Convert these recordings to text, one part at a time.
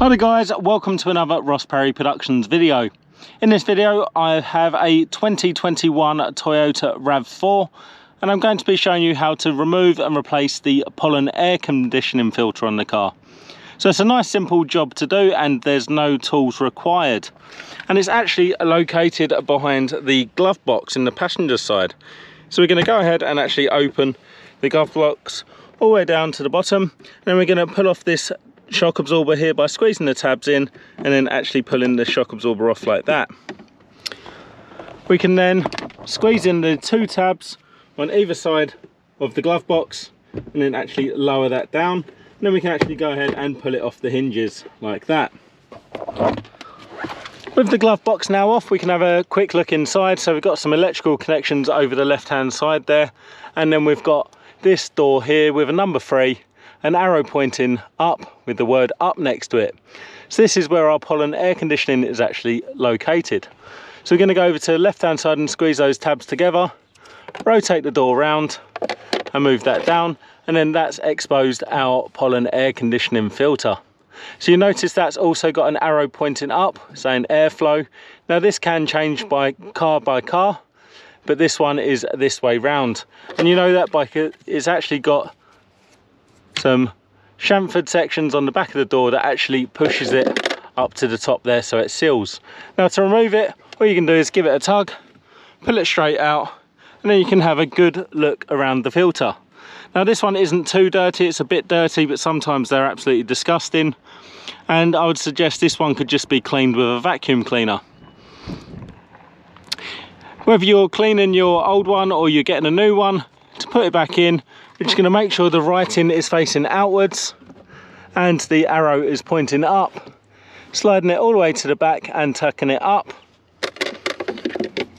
Hi there guys, welcome to another Ross Perry Productions video. In this video I have a 2021 Toyota RAV4 and I'm going to be showing you how to remove and replace the pollen air conditioning filter on the car. So it's a nice simple job to do and there's no tools required. And it's actually located behind the glove box in the passenger side. So we're going to go ahead and actually open the glove box all the way down to the bottom. And then we're going to pull off this shock absorber here by squeezing the tabs in and then actually pulling the shock absorber off like that. We can then squeeze in the two tabs on either side of the glove box and then actually lower that down, and then we can actually go ahead and pull it off the hinges like that. With the glove box now off, we can have a quick look inside. So we've got some electrical connections over the left hand side there, and then we've got this door here with a number 3, an arrow pointing up with the word up next to it. So this is where our pollen air conditioning is actually located. So we're going to go over to the left hand side and squeeze those tabs together, rotate the door around and move that down, and then that's exposed our pollen air conditioning filter. So you notice that's also got an arrow pointing up saying airflow. Now this can change by car, but this one is this way round, and you know that bike is actually got some chamfered sections on the back of the door that actually pushes it up to the top there so it seals. Now to remove it, all you can do is give it a tug, pull it straight out, and then you can have a good look around the filter. Now this one isn't too dirty, it's a bit dirty, but sometimes they're absolutely disgusting, and I would suggest this one could just be cleaned with a vacuum cleaner. Whether you're cleaning your old one or you're getting a new one, to put it back in, we're just going to make sure the writing is facing outwards and the arrow is pointing up, sliding it all the way to the back and tucking it up.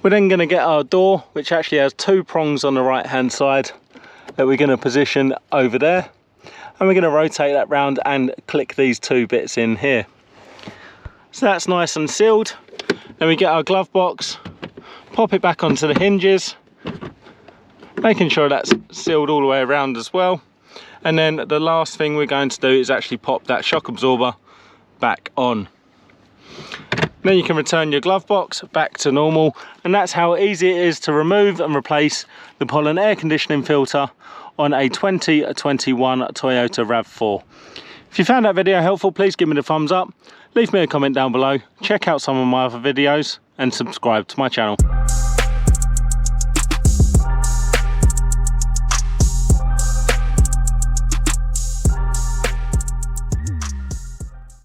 We're then going to get our door, which actually has 2 prongs on the right hand side that we're going to position over there, and we're going to rotate that round and click these 2 bits in here. So that's nice and sealed. Then we get our glove box, pop it back onto the hinges, making sure that's sealed all the way around as well. And then the last thing we're going to do is actually pop that shock absorber back on. Then you can return your glove box back to normal, and that's how easy it is to remove and replace the pollen air conditioning filter on a 2021 Toyota RAV4. If you found that video helpful, please give me the thumbs up, leave me a comment down below, check out some of my other videos and subscribe to my channel.